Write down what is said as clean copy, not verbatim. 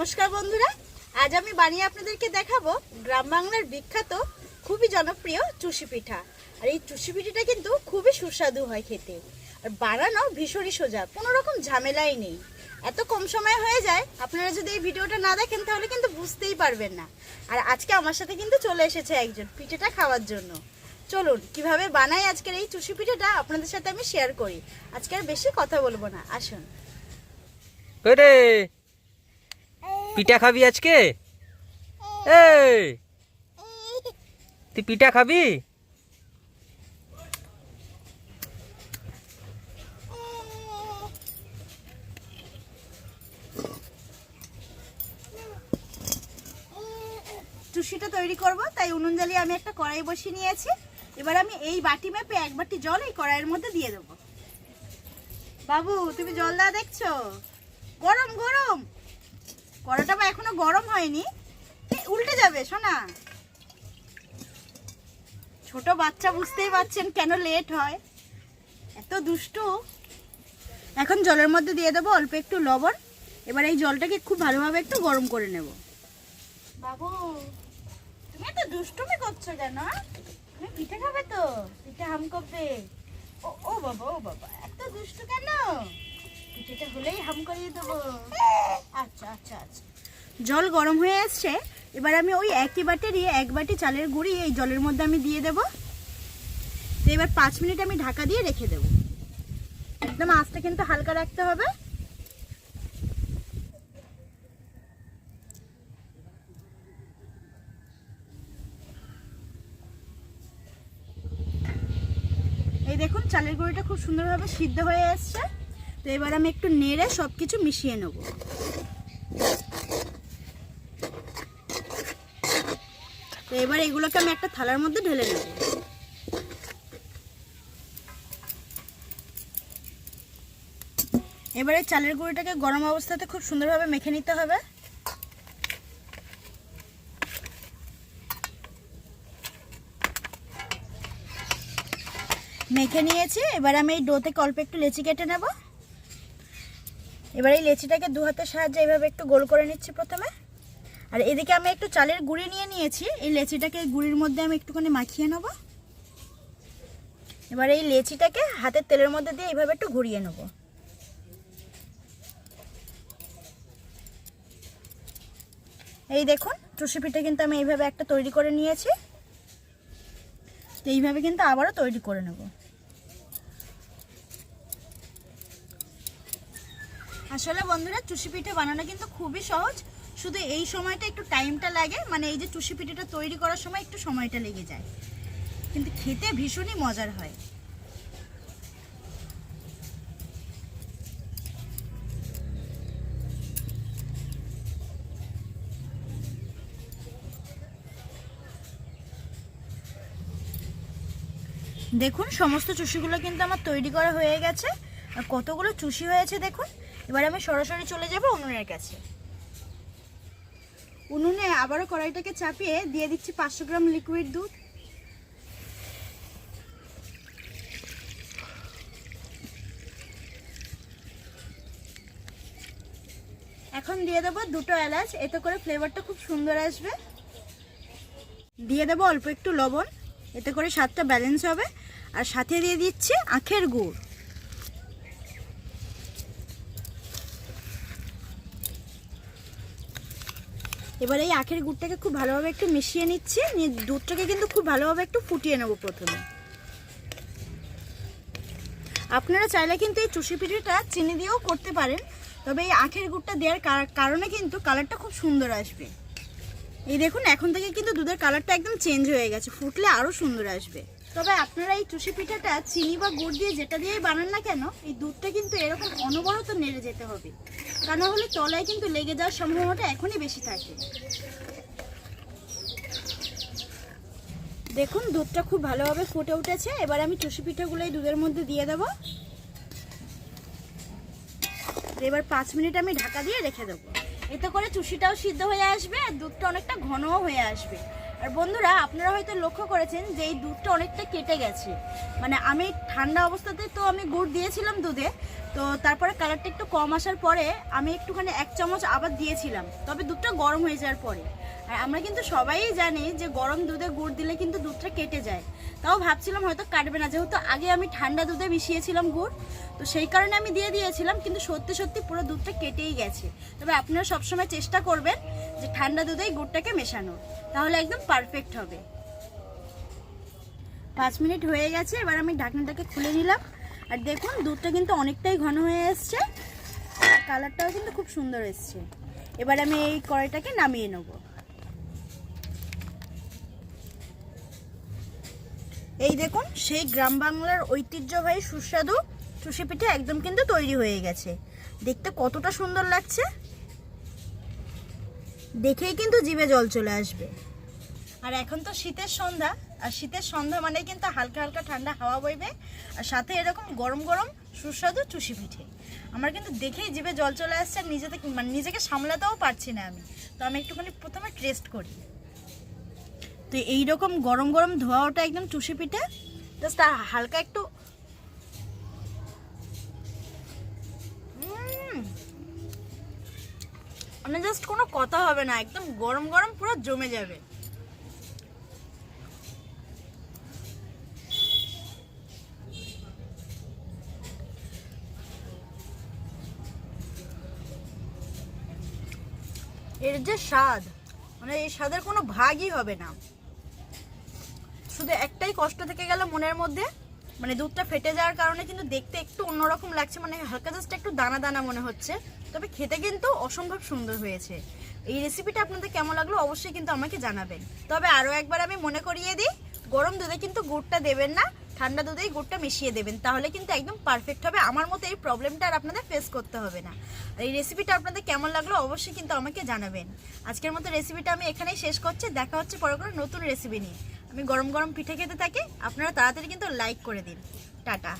নমস্কার বন্ধুরা, আজ আমি বানিয়ে আপনাদেরকে দেখাবো গ্রাম বাংলার বিখ্যাত খুবই জনপ্রিয় চুষি পিঠা। আর এই চুষি পিঠাটা কিন্তু খুবই সুস্বাদু হয় খেতে, আর বানানো ভীষণই সোজা, কোনো রকম ঝামেলাই নেই। এত কম সময়ে হয়ে যায়। আপনারা যদি এই ভিডিওটা না দেখেন তাহলে কিন্তু বুঝতেই পারবেন না। আর আজকে আমার সাথে কিন্তু চলে এসেছে একজন পিঠাটা খাওয়ার জন্য। চলুন কিভাবে বানাই আজকের এই চুষি পিঠাটা আপনাদের সাথে আমি শেয়ার করি। আজকে আর বেশি কথা বলবো না, আসুন। পিঠা খাবি আজকে? এই তুই পিঠা খাবি? চুষিটা তৈরি করব, তাই উনুন জ্বালিয়ে আমি একটা কড়াই বসিয়ে নিয়েছি। এবার আমি এই বাটি মেপে এক বাটি জল এই কড়াইয়ের মধ্যে দিয়ে দেবো। বাবু, তুমি জল দেওয়া দেখছো? গরম গরম। কড়াটা এখনো গরম হয়নি, উল্টে যাবে সোনা। ছোট বাচ্চা, বুঝতেই পারছেন কেন লেট হয়, এত দুষ্টু। এখন জলের মধ্যে দিয়ে দেবো অল্প একটু লবণ। এবার এই জলটাকে খুব ভালোভাবে একটু গরম করে নেব। বাবু, তুমি এত দুষ্টুমি করছো কেন? তুমি পিঠে খাবে তো? পিঠে হাম করবে? ও বাবা, ও বাবা, এত দুষ্টু কেন? পিঠেটা হলেই হাম করিয়ে দেবো। আচ্ছা আচ্ছা আচ্ছা। জল গরম হয়ে আসছে। এবার আমি ওই একই বাটিরই এক বাটি চালের গুঁড়ি এই জলের মধ্যে আমি দিয়ে দেবো। তো এবার 5 মিনিট আমি ঢাকা দিয়ে রেখে দেবো। একদম আঁচটা কিন্তু হালকা রাখতে হবে। এই দেখুন, চালের গুঁড়িটা খুব সুন্দরভাবে সিদ্ধ হয়ে আসছে। তো এবার আমি একটু নেড়ে সবকিছু মিশিয়ে নেব। তো এবার এগুলোকে আমি একটা থালার মধ্যে ঢেলে নেব। এবারে চালের গুঁড়িটাকে গরম অবস্থাতে খুব সুন্দরভাবে মেখে নিতে হবে। মেখে নিয়েছি। এবার আমি এই ডো থেকে অল্প একটু লেচি কেটে নেব। এবার এই লেচিটাকে দু হাতের সাহায্যে এইভাবে একটু গোল করে নিচ্ছি প্রথমে। আর এদিকে আমি একটু চালের গুঁড়ি নিয়ে নিয়েছি। এই লেচিটাকে এই গুঁড়ির মধ্যে আমি একটুখানি মাখিয়ে নেব। এবার এই লেচিটাকে হাতের তেলের মধ্যে দিয়ে এইভাবে একটু ঘুরিয়ে নেব। এই দেখুন, চুষি পিঠা কিন্তু আমি এইভাবে একটা তৈরি করে নিয়েছি। তো এইভাবে কিন্তু আবারও তৈরি করে নেব। আসলে বন্ধুরা, চুষি পিঠা বানানো কিন্তু খুবই সহজ, শুধু এই সময়টা একটু টাইমটা লাগে। মানে এই যে চুষি পিঠাটা তৈরি করার সময় একটু সময়টা লেগে যায়, কিন্তু খেতে ভীষণই মজার হয়। দেখুন, সমস্ত চুষিগুলো কিন্তু আমার তৈরি করা হয়ে গেছে। আর কতগুলো চুষি হয়েছে দেখুন। এবার আমি সরাসরি চলে যাব উনুনের কাছে। উনুনে আবারও কড়াইটাকে চাপিয়ে দিয়ে দিচ্ছি 500 গ্রাম লিকুইড দুধ। এখন দিয়ে দেবো 2টো এলাচ, এতে করে ফ্লেভারটা খুব সুন্দর আসবে। দিয়ে দেবো অল্প একটু লবণ, এতে করে স্বাদটা ব্যালেন্স হবে। আর সাথে দিয়ে দিচ্ছি আখের গুড়। এবার এই আখের গুড়টাকে খুব ভালোভাবে একটু মিশিয়ে নিচ্ছি। দুধটাকে কিন্তু খুব ভালোভাবে একটু ফুটিয়ে নেব প্রথমে। আপনারা চাইলে কিন্তু এই চুষি পিঠাটা চিনি দিয়েও করতে পারেন, তবে এই আখের গুড়টা দেওয়ার কারণে কিন্তু কালারটা খুব সুন্দর আসবে। এই দেখুন, এখন থেকে কিন্তু দুধের কালারটা একদম চেঞ্জ হয়ে গেছে, ফুটলে আরও সুন্দর আসবে। তবে আপনারা এই চুষি পিঠাটা চিনি বা গুড় দিয়ে যেটা দিয়েই বানান না কেন, এই দুধটা কিন্তু এরকম অনবরত নেড়ে যেতে হবে, তা না হলে তলায় কিন্তু লেগে যাওয়ার সম্ভাবনাটা এখনই বেশি থাকে। দেখুন, দুধটা খুব ভালোভাবে ফুটে উঠেছে। এবার আমি চুষি পিঠাগুলো এই দুধের মধ্যে দিয়ে দেবো। এবার 5 মিনিট আমি ঢাকা দিয়ে রেখে দেবো। এতে করে চুষিটাও সিদ্ধ হয়ে আসবে আর দুধটা অনেকটা ঘনও হয়ে আসবে। আর বন্ধুরা, আপনারা হয়তো লক্ষ্য করেছেন যে এই দুধটা অনেকটা কেটে গেছে। মানে আমি ঠান্ডা অবস্থাতে তো আমি গুড় দিয়েছিলাম দুধে, তো তারপরে কালারটা একটু কম আসার পরে আমি একটুখানি 1 চামচ আবার দিয়েছিলাম, তবে দুধটা গরম হয়ে যাওয়ার পরে। আর আমরা কিন্তু সবাই জানি যে গরম দুধে গুড় দিলে কিন্তু দুধটা কেটে যায়, তাও ভাবছিলাম হয়তো কাটবে না, যেহেতু আগে আমি ঠান্ডা দুধে মিশিয়েছিলাম গুড়, তো সেই কারণে আমি দিয়ে দিয়েছিলাম, কিন্তু সত্যি সত্যি পুরো দুধটা কেটেই গেছে। তবে আপনারা সবসময় চেষ্টা করবেন যে ঠান্ডা দুধেই গুড়টাকে মেশানো, তাহলে একদম পারফেক্ট হবে। 5 মিনিট হয়ে গেছে, এবার আমি ঢাকনাটাকে খুলে নিলাম। আর দেখুন দুধটা কিন্তু অনেকটাই ঘন হয়ে এসছে, কালারটাও কিন্তু খুব সুন্দর এসছে। এবার আমি এই কড়াইটাকে নামিয়ে নেব। এই দেখুন সেই গ্রাম বাংলার ঐতিহ্যবাহী সুস্বাদু চুষি পিঠে একদম কিন্তু তৈরি হয়ে গেছে। দেখতে কতটা সুন্দর লাগছে, দেখেই কিন্তু জিভে জল চলে আসবে। আর এখন তো শীতের সন্ধ্যা, আর শীতের সন্ধ্যা মানে কিন্তু হালকা হালকা ঠান্ডা হাওয়া বইবে, আর সাথে এরকম গরম গরম সুস্বাদু চুষি পিঠে। আমার কিন্তু দেখেই জিভে জল চলে আসছে, আর নিজেকে সামলাতেও পারছি না আমি। তো আমি একটুখানি প্রথমে টেস্ট করি। তো এইরকম গরম গরম ধোয়া ওটা একদম চুষি পিঠে, জাস্ট হালকা একটু মানে জাস্ট কোনো কথা হবে না, একদম গরম গরম পুরো জমে যাবে। এর যে স্বাদ, মানে এই স্বাদের কোনো ভাগই হবে না। শুধু একটাই কষ্ট থেকে গেল মনের মধ্যে, মানে দুধটা ফেটে যাওয়ার কারণে কিন্তু দেখতে একটু অন্যরকম লাগছে, মানে হালকা জাস্ট একটু দানা দানা মনে হচ্ছে, তবে খেতে কিন্তু অসম্ভব সুন্দর হয়েছে। এই রেসিপিটা আপনাদের কেমন লাগলো অবশ্যই কিন্তু আমাকে জানাবেন। তবে আরও একবার আমি মনে করিয়ে দিই, গরম দুধে কিন্তু গুড়টা দেবেন না, ঠান্ডা দুধেই গুড়টা মিশিয়ে দেবেন, তাহলে কিন্তু একদম পারফেক্ট হবে। আমার মতো এই প্রবলেমটা আর আপনাদের ফেস করতে হবে না। আর এই রেসিপিটা আপনাদের কেমন লাগলো অবশ্যই কিন্তু আমাকে জানাবেন। আজকের মতো রেসিপিটা আমি এখানেই শেষ করছি, দেখা হচ্ছে পরে কোনো নতুন রেসিপি নিয়ে। আমি গরম গরম পিঠে খেতে থাকি, আপনারা তাড়াতাড়ি কিন্তু লাইক করে দিন। টাটা।